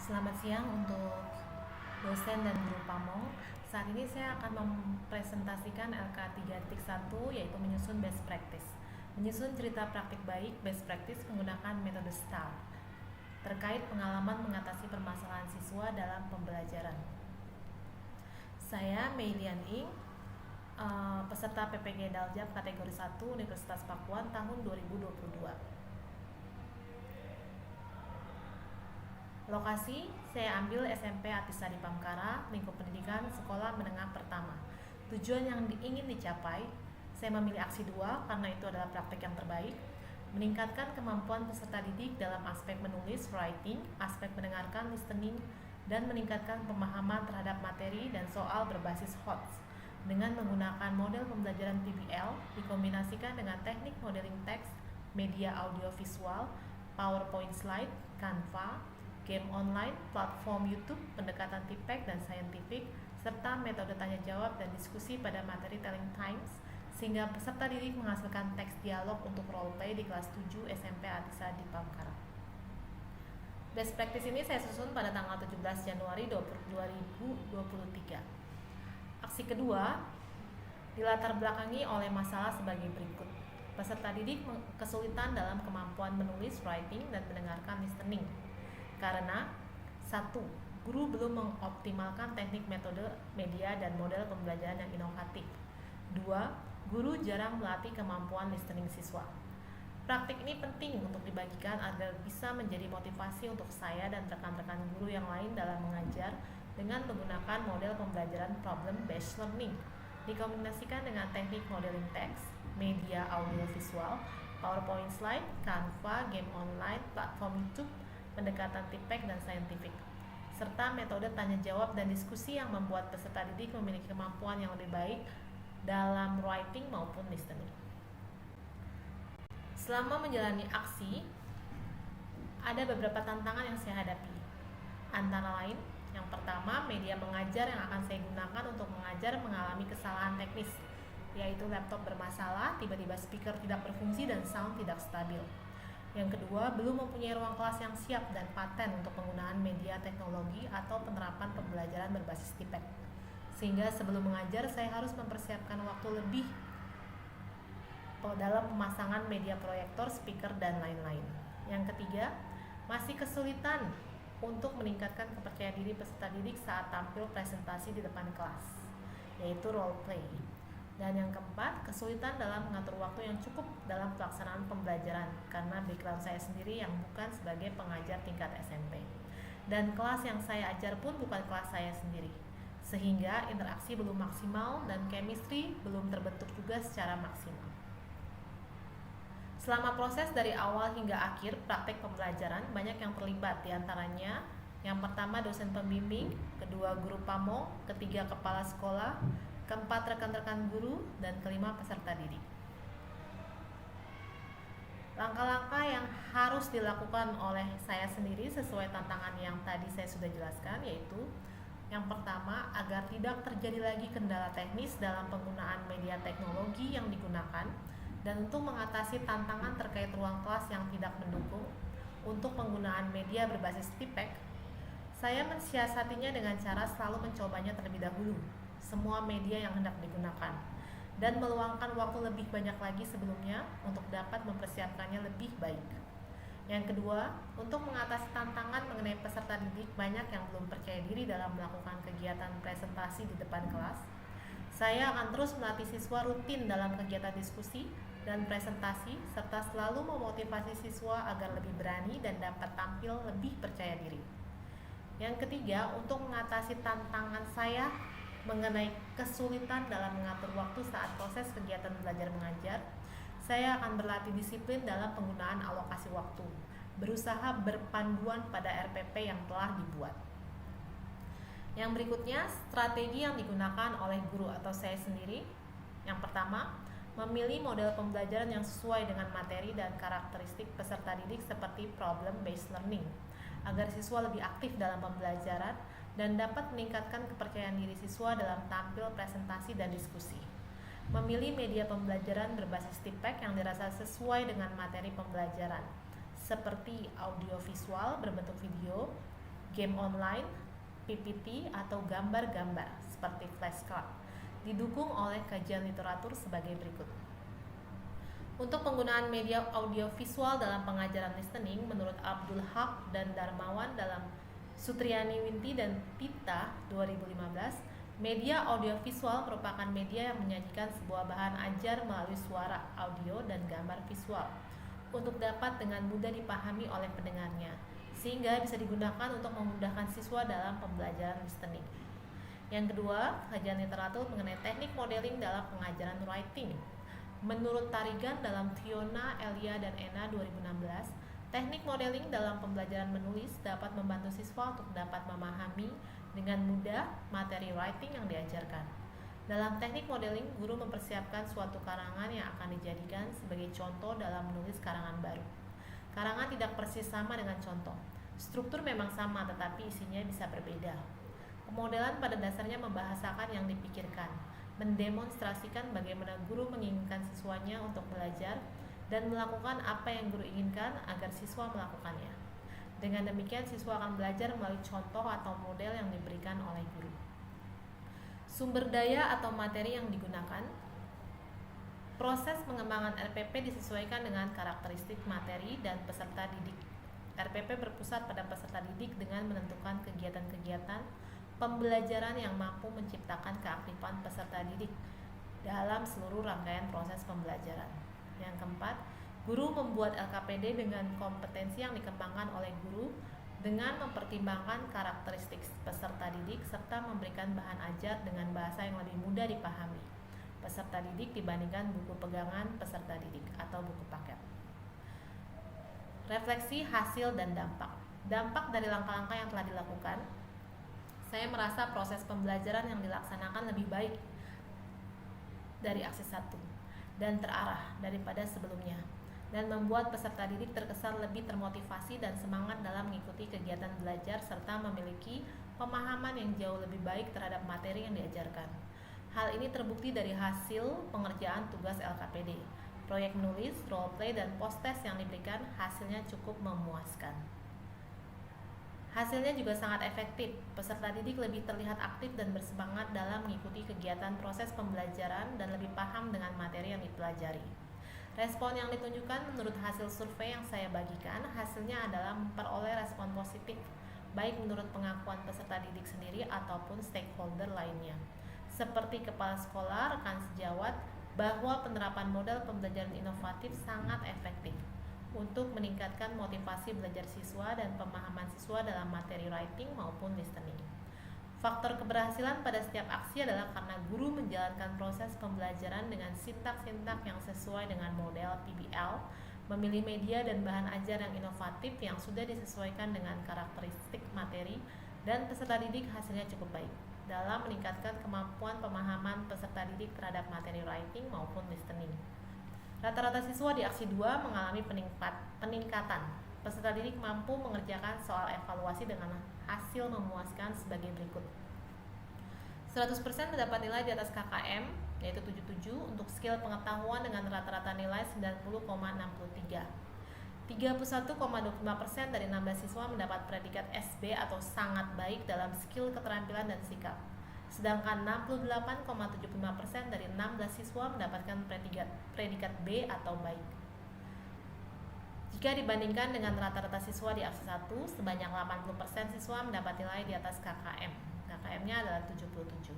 Selamat siang untuk dosen dan guru Pamong. Saat ini saya akan mempresentasikan LK 3.1 yaitu menyusun best practice. Menyusun cerita praktik baik best practice menggunakan metode STAR terkait pengalaman mengatasi permasalahan siswa dalam pembelajaran. Saya Meilian Ing, peserta PPG Daljab kategori 1 Universitas Pakuan tahun 2022. Lokasi, saya ambil SMP Atisari Pamkara, lingkup pendidikan sekolah menengah pertama. Tujuan yang ingin dicapai, saya memilih aksi 2 karena itu adalah praktek yang terbaik. Meningkatkan kemampuan peserta didik dalam aspek menulis, writing, aspek mendengarkan, listening, dan meningkatkan pemahaman terhadap materi dan soal berbasis HOTS dengan menggunakan model pembelajaran PBL dikombinasikan dengan teknik modeling teks, media audio visual, PowerPoint slide, Canva, game online, platform YouTube, pendekatan tipek dan scientific, serta metode tanya jawab dan diskusi pada materi telling times, sehingga peserta didik menghasilkan teks dialog untuk role play di kelas 7 SMP Atisa di Pamkara. Best practice ini saya susun pada tanggal 17 Januari 2023. Aksi kedua dilatar belakangi oleh masalah sebagai berikut. Peserta didik kesulitan dalam kemampuan menulis, writing, dan mendengarkan, listening. Karena 1. Guru belum mengoptimalkan teknik metode, media, dan model pembelajaran yang inovatif. 2. Guru jarang melatih kemampuan listening siswa. Praktik ini penting untuk dibagikan agar bisa menjadi motivasi untuk saya dan rekan-rekan guru yang lain dalam mengajar dengan menggunakan model pembelajaran problem based learning dikombinasikan dengan teknik modeling teks, media audio visual, PowerPoint slide, Canva, game online, platform YouTube, pendekatan tipek dan scientific, serta metode tanya jawab dan diskusi yang membuat peserta didik memiliki kemampuan yang lebih baik dalam writing maupun listening. Selama menjalani aksi, ada beberapa tantangan yang saya hadapi. Antara lain, yang pertama, media mengajar yang akan saya gunakan untuk mengajar mengalami kesalahan teknis, yaitu laptop bermasalah, tiba-tiba speaker tidak berfungsi dan sound tidak stabil. Yang kedua, belum mempunyai ruang kelas yang siap dan paten untuk penggunaan media teknologi atau penerapan pembelajaran berbasis tipek. Sehingga sebelum mengajar, saya harus mempersiapkan waktu lebih dalam pemasangan media proyektor, speaker, dan lain-lain. Yang ketiga, masih kesulitan untuk meningkatkan kepercayaan diri peserta didik saat tampil presentasi di depan kelas, yaitu role play. Dan yang keempat, kesulitan dalam mengatur waktu yang cukup dalam pelaksanaan pembelajaran karena background saya sendiri yang bukan sebagai pengajar tingkat SMP. Dan kelas yang saya ajar pun bukan kelas saya sendiri. Sehingga interaksi belum maksimal dan chemistry belum terbentuk juga secara maksimal. Selama proses dari awal hingga akhir praktek pembelajaran banyak yang terlibat, diantaranya yang pertama dosen pembimbing, kedua guru pamong, ketiga kepala sekolah, keempat rekan-rekan guru, dan kelima peserta didik. Langkah-langkah yang harus dilakukan oleh saya sendiri sesuai tantangan yang tadi saya sudah jelaskan, yaitu yang pertama, agar tidak terjadi lagi kendala teknis dalam penggunaan media teknologi yang digunakan, dan untuk mengatasi tantangan terkait ruang kelas yang tidak mendukung untuk penggunaan media berbasis tipek, saya mensiasatinya dengan cara selalu mencobanya terlebih dahulu semua media yang hendak digunakan dan meluangkan waktu lebih banyak lagi sebelumnya untuk dapat mempersiapkannya lebih baik. Yang kedua, untuk mengatasi tantangan mengenai peserta didik banyak yang belum percaya diri dalam melakukan kegiatan presentasi di depan kelas, saya akan terus melatih siswa rutin dalam kegiatan diskusi dan presentasi serta selalu memotivasi siswa agar lebih berani dan dapat tampil lebih percaya diri. Yang ketiga, untuk mengatasi tantangan saya mengenai kesulitan dalam mengatur waktu saat proses kegiatan belajar mengajar, saya akan berlatih disiplin dalam penggunaan alokasi waktu, berusaha berpanduan pada RPP yang telah dibuat. Yang berikutnya, strategi yang digunakan oleh guru atau saya sendiri. Yang pertama, memilih model pembelajaran yang sesuai dengan materi dan karakteristik peserta didik seperti problem based learning, agar siswa lebih aktif dalam pembelajaran dan dapat meningkatkan kepercayaan diri siswa dalam tampil presentasi dan diskusi. Memilih media pembelajaran berbasis tipek yang dirasa sesuai dengan materi pembelajaran, seperti audio visual berbentuk video, game online, PPT, atau gambar-gambar seperti flashcard, didukung oleh kajian literatur sebagai berikut. Untuk penggunaan media audiovisual dalam pengajaran listening, menurut Abdul Haq dan Darmawan dalam Sutriani Winti dan Pita 2015, media audiovisual merupakan media yang menyajikan sebuah bahan ajar melalui suara, audio, dan gambar visual untuk dapat dengan mudah dipahami oleh pendengarnya, sehingga bisa digunakan untuk memudahkan siswa dalam pembelajaran listening. Yang kedua, kajian literatur mengenai teknik modeling dalam pengajaran writing. Menurut Tarigan dalam Fiona, Elia, dan Ena 2016, teknik modeling dalam pembelajaran menulis dapat membantu siswa untuk dapat memahami dengan mudah materi writing yang diajarkan. Dalam teknik modeling, guru mempersiapkan suatu karangan yang akan dijadikan sebagai contoh dalam menulis karangan baru. Karangan tidak persis sama dengan contoh. Struktur memang sama, tetapi isinya bisa berbeda. Pemodelan pada dasarnya membahasakan yang dipikirkan, mendemonstrasikan bagaimana guru menginginkan siswanya untuk belajar dan melakukan apa yang guru inginkan agar siswa melakukannya. Dengan demikian, siswa akan belajar melalui contoh atau model yang diberikan oleh guru. Sumber daya atau materi yang digunakan. Proses pengembangan RPP disesuaikan dengan karakteristik materi dan peserta didik. RPP berpusat pada peserta didik dengan menentukan kegiatan-kegiatan pembelajaran yang mampu menciptakan keaktifan peserta didik dalam seluruh rangkaian proses pembelajaran. Yang keempat, guru membuat LKPD dengan kompetensi yang dikembangkan oleh guru dengan mempertimbangkan karakteristik peserta didik serta memberikan bahan ajar dengan bahasa yang lebih mudah dipahami peserta didik dibandingkan buku pegangan peserta didik atau buku paket. Refleksi hasil dan dampak. Dampak dari langkah-langkah yang telah dilakukan. Saya merasa proses pembelajaran yang dilaksanakan lebih baik dari aksi 1 dan terarah daripada sebelumnya, dan membuat peserta didik terkesan lebih termotivasi dan semangat dalam mengikuti kegiatan belajar serta memiliki pemahaman yang jauh lebih baik terhadap materi yang diajarkan. Hal ini terbukti dari hasil pengerjaan tugas LKPD, proyek menulis, role play, dan post test yang diberikan hasilnya cukup memuaskan. Hasilnya juga sangat efektif. Peserta didik lebih terlihat aktif dan bersemangat dalam mengikuti kegiatan proses pembelajaran dan lebih paham dengan materi yang dipelajari. Respon yang ditunjukkan menurut hasil survei yang saya bagikan, hasilnya adalah memperoleh respon positif, baik menurut pengakuan peserta didik sendiri ataupun stakeholder lainnya, seperti kepala sekolah, rekan sejawat, bahwa penerapan model pembelajaran inovatif sangat efektif untuk meningkatkan motivasi belajar siswa dan pemahaman siswa dalam materi writing maupun listening. Faktor keberhasilan pada setiap aksi adalah karena guru menjalankan proses pembelajaran dengan sintak-sintak yang sesuai dengan model PBL, memilih media dan bahan ajar yang inovatif yang sudah disesuaikan dengan karakteristik materi, dan peserta didik hasilnya cukup baik dalam meningkatkan kemampuan pemahaman peserta didik terhadap materi writing maupun listening. Rata-rata siswa di aksi 2 mengalami peningkatan. Peserta didik mampu mengerjakan soal evaluasi dengan hasil memuaskan sebagai berikut. 100% mendapat nilai di atas KKM, yaitu 77, untuk skill pengetahuan dengan rata-rata nilai 90,63. 31,25% dari 16 siswa mendapat predikat SB atau sangat baik dalam skill keterampilan dan sikap. Sedangkan 68,75% dari 16 siswa mendapatkan predikat B atau baik. Jika dibandingkan dengan rata-rata siswa di aksi 1, sebanyak 80% siswa mendapat nilai di atas KKM. KKM-nya adalah 77.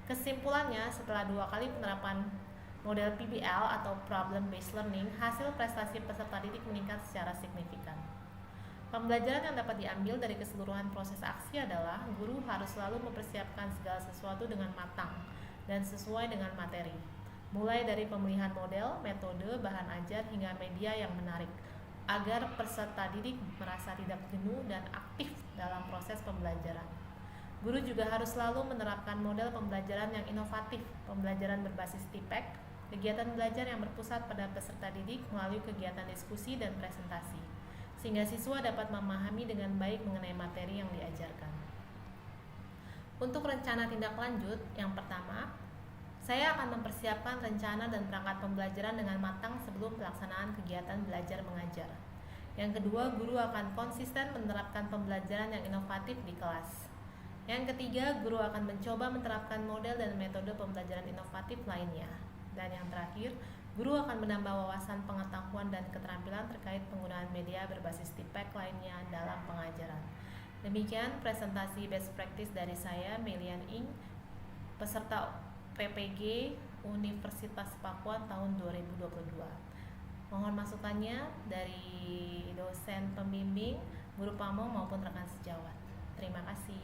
Kesimpulannya, setelah 2 kali penerapan model PBL atau Problem Based Learning, hasil prestasi peserta didik meningkat secara signifikan. Pembelajaran yang dapat diambil dari keseluruhan proses aksi adalah guru harus selalu mempersiapkan segala sesuatu dengan matang dan sesuai dengan materi, mulai dari pemilihan model, metode, bahan ajar, hingga media yang menarik, agar peserta didik merasa tidak jenuh dan aktif dalam proses pembelajaran. Guru juga harus selalu menerapkan model pembelajaran yang inovatif, pembelajaran berbasis TPEC, kegiatan belajar yang berpusat pada peserta didik melalui kegiatan diskusi dan presentasi, sehingga siswa dapat memahami dengan baik mengenai materi yang diajarkan. Untuk rencana tindak lanjut, yang pertama, saya akan mempersiapkan rencana dan perangkat pembelajaran dengan matang sebelum pelaksanaan kegiatan belajar mengajar. Yang kedua, guru akan konsisten menerapkan pembelajaran yang inovatif di kelas. Yang ketiga, guru akan mencoba menerapkan model dan metode pembelajaran inovatif lainnya. Dan yang terakhir, guru akan menambah wawasan pengetahuan dan keterampilan terkait penggunaan media berbasis TIPEK lainnya dalam pengajaran. Demikian presentasi best practice dari saya, Melian Ing, peserta PPG Universitas Pakuan tahun 2022. Mohon masukannya dari dosen pembimbing, guru pamong maupun rekan sejawat. Terima kasih.